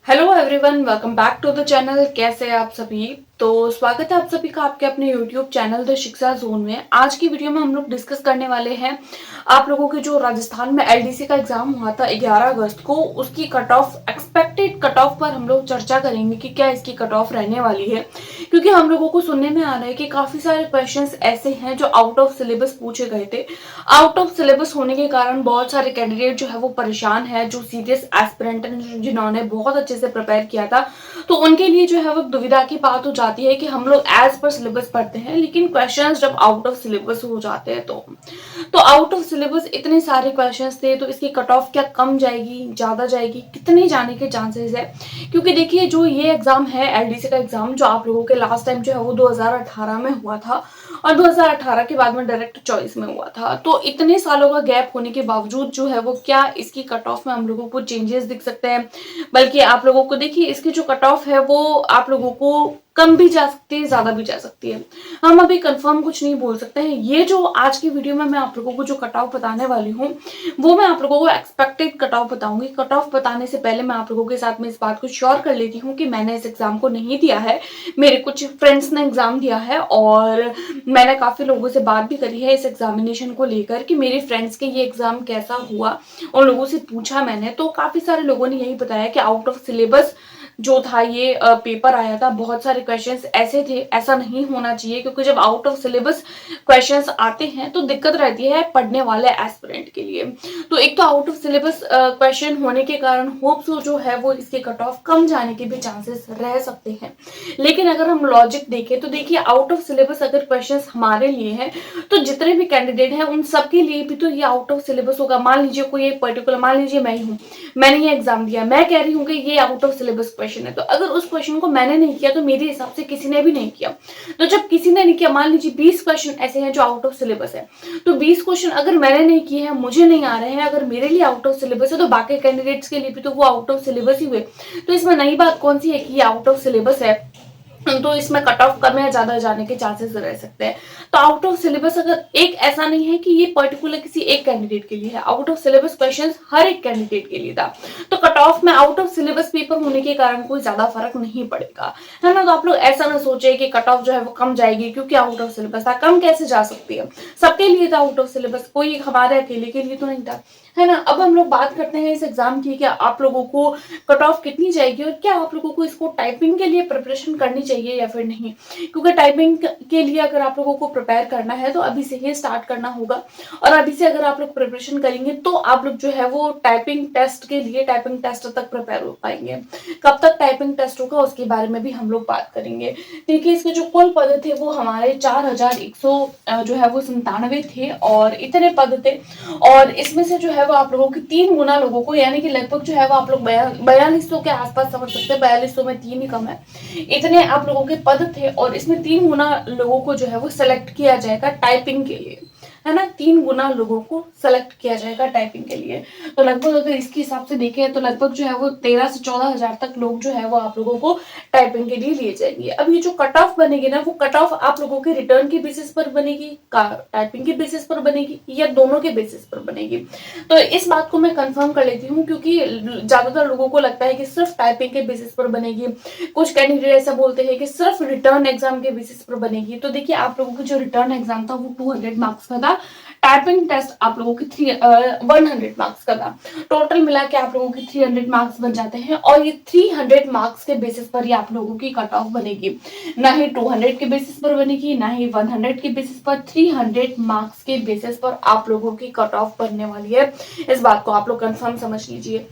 Hello everyone, welcome back to the channel. कैसे हैं आप सभी? तो स्वागत है आप सभी का आपके अपने यूट्यूब चैनल द शिक्षा जोन में। आज की वीडियो में हम लोग डिस्कस करने वाले हैं आप लोगों के जो राजस्थान में एलडीसी का एग्जाम हुआ था 11 अगस्त को, उसकी cut off, expected cut off पर हम लोग चर्चा करेंगे कि क्या इसकी कट ऑफ रहने वाली है। क्योंकि हम लोगों को सुनने में आ रहा है कि काफी सारे क्वेश्चंस ऐसे हैं जो आउट ऑफ सिलेबस पूछे गए थे। आउट ऑफ सिलेबस होने के कारण बहुत सारे कैंडिडेट जो है वो परेशान है, जो सीरियस एस्पिरेंट हैं, जिन्होंने बहुत अच्छे से प्रिपेयर किया था। तो उनके लिए जो है वो दुविधा की बात हो जाती है कि हम लोग एज पर सिलेबस पढ़ते हैं, लेकिन क्वेश्चंस जब आउट ऑफ सिलेबस हो जाते हैं तो आउट ऑफ सिलेबस इतने सारे क्वेश्चंस थे, तो इसकी कट ऑफ क्या कम जाएगी, ज्यादा जाएगी, कितने जाने के चांसेस है? क्योंकि देखिए, जो ये एग्जाम है एलडीसी का एग्जाम, जो आप लोगों के लास्ट टाइम जो है वो 2018 में हुआ था और 2018 के बाद में डायरेक्ट चॉइस में हुआ था। तो इतने सालों का गैप होने के बावजूद जो है वो क्या इसकी कट ऑफ में हम लोगों को चेंजेस दिख सकते हैं? बल्कि आप लोगों को देखिए, इसकी जो कट ऑफ है वो आप लोगों को कम भी जा सकती है, ज्यादा भी जा सकती है। हम अभी कंफर्म कुछ नहीं बोल सकते हैं। ये जो आज की वीडियो में मैं आप लोगों को जो कट ऑफ बताने वाली हूँ, वो मैं आप लोगों को एक्सपेक्टेड कट ऑफ बताऊंगी। कट ऑफ बताने से पहले मैं आप लोगों के साथ में इस बात को श्योर कर लेती हूँ कि मैंने इस एग्जाम को नहीं दिया है, मेरे कुछ फ्रेंड्स ने एग्जाम दिया है और मैंने काफी लोगों से बात भी करी है इस एग्जामिनेशन को लेकर कि मेरे फ्रेंड्स के ये एग्जाम कैसा हुआ। उन लोगों से पूछा मैंने, तो काफी सारे लोगों ने यही बताया कि आउट ऑफ सिलेबस जो था ये पेपर आया था। बहुत सारे क्वेश्चंस ऐसे थे, ऐसा नहीं होना चाहिए, क्योंकि जब आउट ऑफ सिलेबस क्वेश्चंस आते हैं तो दिक्कत रहती है पढ़ने वाले एस्पिरेंट के लिए। तो एक तो आउट ऑफ सिलेबस क्वेश्चन होने के कारण होप्स जो है वो इसके कट ऑफ कम जाने के भी चांसेस रह सकते हैं। लेकिन अगर हम लॉजिक देखें तो देखिए, आउट ऑफ सिलेबस अगर क्वेश्चंस हमारे लिए हैं तो जितने भी कैंडिडेट हैं उन सबके लिए भी तो ये आउट ऑफ सिलेबस होगा। मान लीजिए कोई एक पर्टिकुलर, मान लीजिए मैं ही हूँ, मैंने ये एग्जाम दिया, मैं कह रही हूँ कि ये आउट ऑफ सिलेबस क्वेश्चन है, तो अगर उस क्वेश्चन को मैंने नहीं किया तो मेरे हिसाब से किसी ने भी नहीं किया। तो जब किसी ने नहीं किया, मान लीजिए 20 क्वेश्चन ऐसे हैं जो आउट ऑफ सिलेबस है, तो 20 क्वेश्चन अगर मैंने नहीं किए हैं, मुझे नहीं आ रहे हैं, अगर मेरे लिए आउट ऑफ सिलेबस है, तो बाकी कैंडिडेट्स के लिए भी तो वो आउट ऑफ सिलेबस ही हुए। तो इसमें नई बात कौन सी है कि ये आउट ऑफ सिलेबस है, तो इसमें कट ऑफ कम या ज्यादा जाने के चांसेस रह सकते हैं। तो आउट ऑफ सिलेबस अगर एक ऐसा नहीं है कि ये पर्टिकुलर किसी एक कैंडिडेट के लिए है, आउट ऑफ सिलेबस क्वेश्चंस हर एक कैंडिडेट के लिए था। तो कट ऑफ में आउट ऑफ सिलेबस पेपर होने के कारण कोई ज्यादा फर्क नहीं पड़ेगा, है ना। तो आप लोग ऐसा ना सोचे कि कट ऑफ जो है वो कम जाएगी क्योंकि आउट ऑफ सिलेबस था। कम कैसे जा सकती है, सबके लिए था आउट ऑफ सिलेबस, कोई हमारे अकेले के लिए तो नहीं था, है ना। अब हम लोग बात करते हैं इस एग्जाम की, क्या आप लोगों को कट ऑफ कितनी जाएगी और क्या आप लोगों को इसको टाइपिंग के लिए प्रिपरेशन करनी चाहिए या फिर नहीं। क्योंकि टाइपिंग के लिए अगर आप लोगों को प्रिपेयर करना है तो अभी से ही स्टार्ट करना होगा, और अभी से अगर आप लोग प्रिपरेशन करेंगे तो आप लोग जो है वो टाइपिंग टेस्ट के लिए, टाइपिंग टेस्ट तक प्रिपेयर हो पाएंगे। कब तक टाइपिंग टेस्ट होगा उसके बारे में भी हम लोग बात करेंगे। देखिए, इसके जो कुल पद थे वो हमारे 4100 जो है वो 97 थे, और इतने पद थे, और इसमें से जो है वो आप लोगों की 3 गुना लोगों को, यानी कि लगभग जो है वो आप लोग 4200 के आसपास समझ सकते हैं, 4200 में 3 ही कम है, इतने आप लोगों के पद थे, और इसमें 3 गुना लोगों को जो है वो सिलेक्ट किया जाएगा टाइपिंग के लिए, है ना। 3 गुना लोगों को सेलेक्ट किया जाएगा टाइपिंग के लिए। तो लगभग अगर इसके हिसाब से देखें तो लगभग जो है वो 13 से 14 हजार तक लोग जो है वो आप लोगों को टाइपिंग के लिए लिए जाएंगे। अब ये जो कट ऑफ बनेगी ना, वो कट ऑफ आप लोगों के रिटर्न के बेसिस पर बनेगी, टाइपिंग के बेसिस पर बनेगी, या दोनों के बेसिस पर बनेगी। तो इस बात को मैं कंफर्म कर लेती हूँ, क्योंकि ज्यादातर लोगों को लगता है कि सिर्फ टाइपिंग के बेसिस पर बनेगी। कुछ कैंडिडेट ऐसा बोलते हैं कि सिर्फ रिटर्न एग्जाम के बेसिस पर बनेगी। तो देखिए, आप लोगों का जो रिटर्न एग्जाम था वो 200 मार्क्स का था, टाइपिंग टेस्ट आप लोगों की 100 मार्क्स का था। टोटल मिला के आप लोगों की 300 मार्क्स बन जाते हैं, और ये 300 मार्क्स के बेसिस पर ही आप लोगों की कट ऑफ बनेगी। ना ही 200 के बेसिस पर बनेगी, ना ही 100 के बेसिस पर, 300 मार्क्स के बेसिस पर आप लोगों की कट ऑफ बनने वाली है। इस बात को आप लोग कंफर्म समझ लीजिए।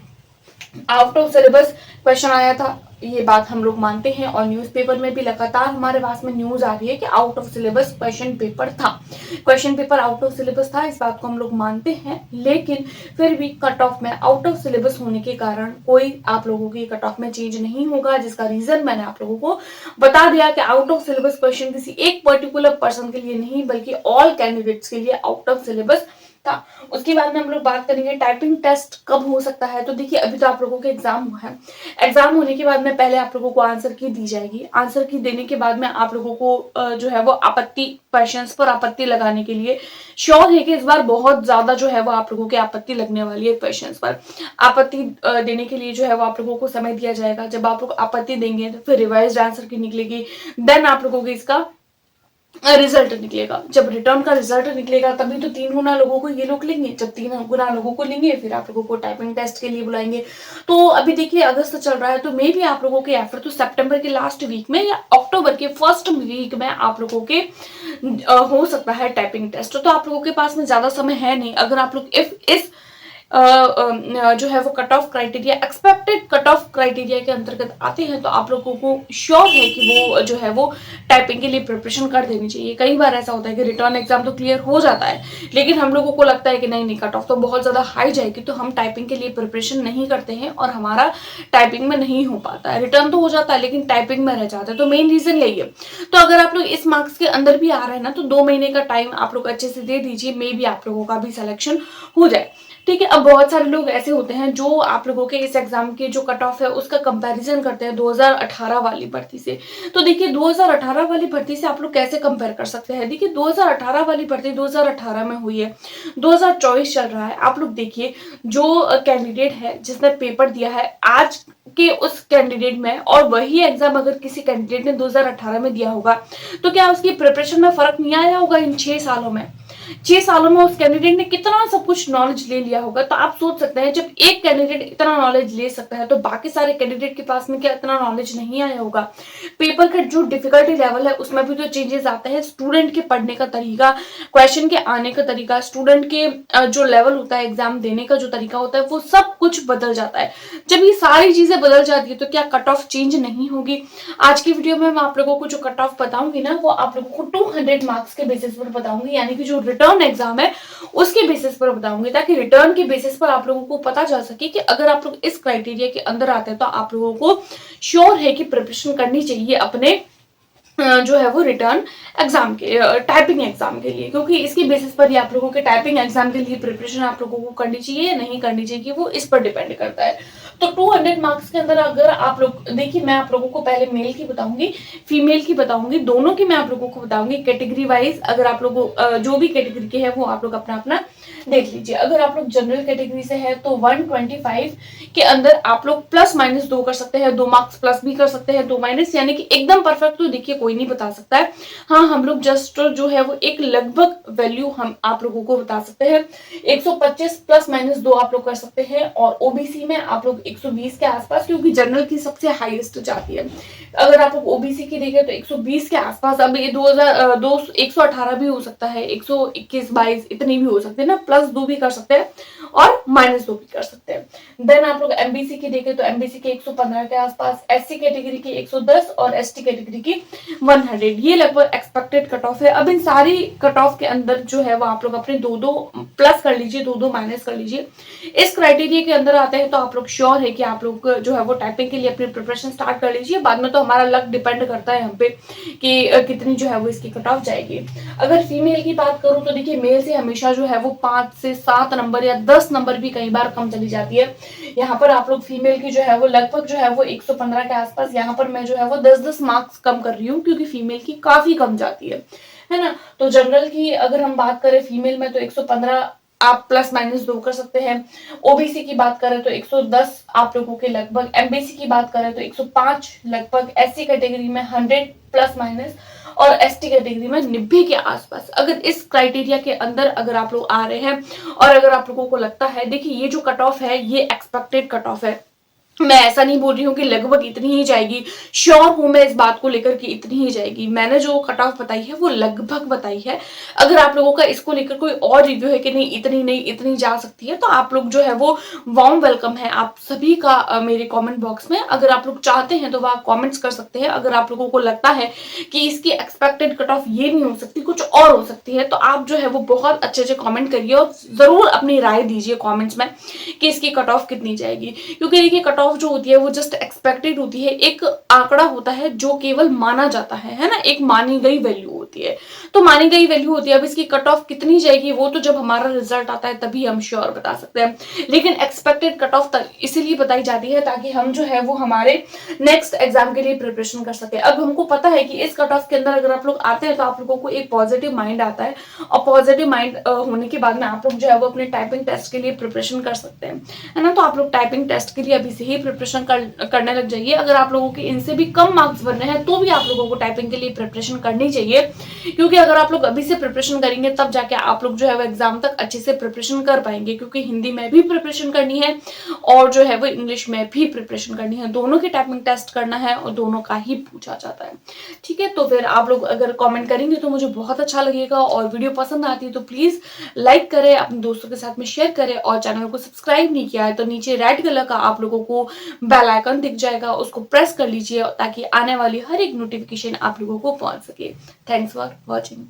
आउट ऑफ सिलेबस क्वेश्चन आया था, ये बात हम लोग मानते हैं, और न्यूज़पेपर में भी लगातार हमारे पास में न्यूज आ रही है कि out of syllabus question paper था, question paper out of syllabus था, इस बात को हम लोग मानते हैं। लेकिन फिर भी कट ऑफ में आउट ऑफ सिलेबस होने के कारण कोई आप लोगों की कट ऑफ में चेंज नहीं होगा, जिसका रीजन मैंने आप लोगों को बता दिया कि आउट ऑफ सिलेबस क्वेश्चन किसी एक पर्टिकुलर पर्सन के लिए नहीं, बल्कि ऑल कैंडिडेट्स के लिए आउट ऑफ सिलेबस था। उसके बाद में हम लोग बात करेंगे टाइपिंग टेस्ट कब हो सकता है। तो देखिए अभी तो आप लोगों के एग्जाम हुआ है, एग्जाम होने के बाद में पहले आप लोगों को आंसर की दी जाएगी। आंसर की देने के बाद में आप लोगों को जो है वो आपत्ति, क्वेश्चंस पर आपत्ति लगाने के लिए, श्योर है कि इस बार बहुत ज्यादा जो है वो आप लोगों की आपत्ति लगने वाली है। क्वेश्चंस पर आपत्ति देने के लिए जो है वो आप लोगों को समय दिया जाएगा। जब आप लोग आपत्ति देंगे तो फिर रिवाइज्ड आंसर की निकलेगी, देन आप लोगों को इसका रिजल्ट निकलेगा। जब रिटर्न का रिजल्ट निकलेगा तभी तो 3 गुना लोगों को ये लोग लेंगे। जब 3 गुना लोगों को लेंगे फिर आप लोगों को टाइपिंग टेस्ट के लिए बुलाएंगे। तो अभी देखिए अगस्त चल रहा है, तो मे भी आप लोगों के या फिर तो सितंबर के लास्ट वीक में या अक्टूबर के फर्स्ट वीक में आप लोगों के हो सकता है टाइपिंग टेस्ट। तो आप लोगों के पास में ज्यादा समय है नहीं। अगर आप लोग इस जो है वो cut off criteria, expected cut off criteria के अंतर्गत आते हैं तो आप लोगों को श्योर है कि वो जो है वो टाइपिंग के लिए प्रिपरेशन कर देनी चाहिए। कई बार ऐसा होता है कि रिटर्न एग्जाम तो क्लियर हो जाता है, लेकिन हम लोगों को लगता है कि नहीं नहीं कट ऑफ तो बहुत ज्यादा हाई जाएगी, तो हम टाइपिंग के लिए प्रिपरेशन नहीं करते हैं और हमारा टाइपिंग में नहीं हो पाता है। रिटर्न तो हो जाता है लेकिन टाइपिंग में रह जाता है, तो मेन रीजन यही है। तो अगर आप लोग इस मार्क्स के अंदर भी आ रहे हैं ना, तो 2 महीने का टाइम आप लोग अच्छे से दे दीजिए, मे भी आप लोगों का भी सिलेक्शन हो जाए। ठीक है। अब बहुत सारे लोग ऐसे होते हैं जो आप लोगों के इस एग्जाम के जो कट ऑफ है उसका कंपैरिजन करते हैं 2018 वाली भर्ती से। तो देखिए 2018 वाली भर्ती से आप लोग कैसे कंपेयर कर सकते हैं। देखिए 2018 वाली भर्ती 2018 में हुई है, 2024 चल रहा है। आप लोग देखिए जो कैंडिडेट है जिसने पेपर दिया है आज के उस कैंडिडेट में और वही एग्जाम अगर किसी कैंडिडेट ने 2018 में दिया होगा तो क्या उसकी प्रिपरेशन में फर्क नहीं आया होगा। इन 6 सालों में, 6 सालों में उस कैंडिडेट ने कितना सब कुछ नॉलेज ले लिया होगा। तो आप सोच सकते हैं जब एक कैंडिडेट इतना नॉलेज ले सकता है तो बाकी सारे कैंडिडेट के पास में क्या इतना नॉलेज नहीं आया होगा। पेपर का जो डिफिकल्टी लेवल है उसमें भी तो चेंजेस आते हैं। स्टूडेंट के पढ़ने का तरीका, क्वेश्चन के आने का तरीका, स्टूडेंट के जो लेवल होता है, एग्जाम देने का जो तरीका होता है, वो सब कुछ बदल जाता है। जब ये सारी चीजें बदल जाती है तो क्या कट ऑफ चेंज नहीं होगी। आज की वीडियो में मैं आप लोगों को जो कट ऑफ बताऊंगी ना, वो आप लोगों को 200 मार्क्स के बेसिस पर बताऊंगी, यानी कि जो रिटर्न एग्जाम है उसके बेसिस पर बताऊंगी, ताकि रिटर्न के बेसिस पर आप लोगों को पता चल सके कि अगर आप लोग इस क्राइटेरिया के अंदर आते हैं तो आप लोगों को श्योर है कि प्रिपरेशन करनी चाहिए अपने जो है वो रिटर्न एग्जाम के, टाइपिंग एग्जाम के लिए, क्योंकि इसके बेसिस पर ही आप लोगों के टाइपिंग एग्जाम के लिए प्रिपरेशन आप लोगों को करनी चाहिए या नहीं करनी चाहिए, वो इस पर डिपेंड करता है। तो 200 मार्क्स के अंदर अगर आप लोग देखिए, मैं आप लोगों को पहले मेल की बताऊंगी, फीमेल की बताऊंगी, दोनों की मैं आप लोगों को बताऊंगी कैटेगरी वाइज। अगर आप लोग जो भी कैटेगरी के हैं वो आप लोग अपना अपना देख लीजिए। अगर आप लोग जनरल कैटेगरी से है तो 125 के अंदर आप लोग प्लस माइनस 2 कर सकते हैं, 2 मार्क्स प्लस भी कर सकते हैं, 2 माइनस, यानी कि एकदम परफेक्ट तो देखिए कोई नहीं बता सकता है। हाँ, हम लोग जस्ट जो है वो एक लगभग वैल्यू हम आप लोगों को बता सकते हैं। 125 प्लस माइनस 2 आप लोग कर सकते हैं, और ओबीसी में आप लोग 120 के आसपास, क्योंकि जनरल की सबसे हाईएस्ट जाती है। अगर आप लोग ओबीसी की देखें तो 120 के आसपास। अब ये 118 भी हो सकता है, 121-22 इतनी भी हो सकते हैं ना, प्लस 2 भी कर सकते हैं और माइनस 2 भी कर सकते हैं। देन आप लोग एमबीसी की देखें तो एमबीसी के 115 के आसपास, एससी कैटेगरी की 110 और एसटी कैटेगरी की 100। ये लगभग एक्सपेक्टेड कट ऑफ है। अब इन सारी कट ऑफ के अंदर जो है वो आप लोग अपने 2-2 प्लस कर लीजिए, 2-2 माइनस कर लीजिए। इस क्राइटेरिया के अंदर आते हैं तो आप लोग श्योर है कि आप लोग जो है वो टाइपिंग के लिए अपनी प्रिपरेशन स्टार्ट कर लीजिए। बाद में तो हमारा लक डिपेंड करता है हम पे कि कितनी जो है वो इसकी कट ऑफ जाएगी। अगर फीमेल की बात करूं तो देखिए मेल से हमेशा जो है वो 5 से 7 नंबर या 10 नंबर भी कई बार कम चली जाती है। यहाँ पर आप लोग फीमेल की जो है वो लगभग जो है वो 115 के आसपास, यहाँ पर मैं जो है वो 10-10 मार्क्स कम कर रही हूँ क्योंकि फीमेल की काफी कम जाती है ना। तो जनरल की अगर हम बात करें फीमेल में तो 115 आप प्लस माइनस 2 कर सकते हैं। ओबीसी की बात करें तो 110 आप लोगों के लगभग, एमबीसी की बात करें तो 105 लगभग, एससी कैटेगरी में 100 प्लस माइनस और एसटी कैटेगरी में 90 के आसपास। अगर इस क्राइटेरिया के अंदर अगर आप लोग आ रहे हैं और अगर आप लोगों को लगता है, देखिए ये जो कट ऑफ है ये एक्सपेक्टेड कट ऑफ है, मैं ऐसा नहीं बोल रही हूँ कि लगभग इतनी ही जाएगी, श्योर हूं मैं इस बात को लेकर कि इतनी ही जाएगी। मैंने जो कट ऑफ बताई है वो लगभग बताई है। अगर आप लोगों का इसको लेकर कोई और रिव्यू है कि नहीं इतनी नहीं इतनी जा सकती है, तो आप लोग जो है वो वार्म वेलकम है आप सभी का मेरे कमेंट बॉक्स में। अगर आप लोग चाहते हैं तो वह कमेंट्स कर सकते हैं। अगर आप लोगों को लगता है कि इसकी एक्सपेक्टेड कट ऑफ ये नहीं हो सकती, कुछ और हो सकती है, तो आप जो है वो बहुत अच्छे से कॉमेंट करिए और जरूर अपनी राय दीजिए कॉमेंट्स में कि इसकी कट ऑफ कितनी जाएगी। क्योंकि देखिए कट ऑफ जो होती है वो जस्ट एक्सपेक्टेड होती है, एक आंकड़ा होता है जो केवल माना जाता है ना, एक मानी गई वैल्यू होती है। तो मानी गई वैल्यू होती है, अब इसकी कट ऑफ कितनी जाएगी वो तो जब हमारा रिजल्ट आता है तभी हम श्योर बता सकते हैं, लेकिन एक्सपेक्टेड कट ऑफ इसीलिए बताई जाती है ताकि हम जो है वो हमारे नेक्स्ट एग्जाम के लिए प्रिपरेशन कर सके। अब हमको पता है कि इस कट ऑफ के अंदर अगर आप लोग आते हैं तो आप लोगों को एक पॉजिटिव माइंड आता है, और पॉजिटिव माइंड होने के बाद में आप लोग जो है वो अपने टाइपिंग टेस्ट के लिए प्रिपरेशन कर सकते हैं, है ना। तो आप लोग टाइपिंग टेस्ट के लिए अभी से ही प्रिपरेशन करने लग जाइए। अगर आप लोगों के इनसे भी कम मार्क्स बनने हैं तो भी आप लोगों को टाइपिंग के लिए प्रिपरेशन करनी चाहिए, क्योंकि अगर आप लोग अभी से प्रिपरेशन करेंगे तब जाके आप लोग जो है वो एग्जाम तक अच्छे से प्रिपरेशन कर पाएंगे, क्योंकि हिंदी में भी प्रिपरेशन करनी है और जो है वो इंग्लिश में भी प्रिपरेशन करनी है, दोनों की टाइपिंग टेस्ट करना है और दोनों का ही पूछा जाता है। ठीक है, तो फिर आप लोग अगर कमेंट करेंगे तो मुझे बहुत अच्छा लगेगा, और वीडियो पसंद आती है तो प्लीज लाइक करें, अपने दोस्तों के साथ में शेयर करें, और चैनल को सब्सक्राइब नहीं किया है तो नीचे रेड कलर का आप लोगों को बेल आइकन दिख जाएगा, उसको प्रेस कर लीजिए ताकि आने वाली हर एक नोटिफिकेशन आप लोगों को पहुंच सके। Thanks for watching.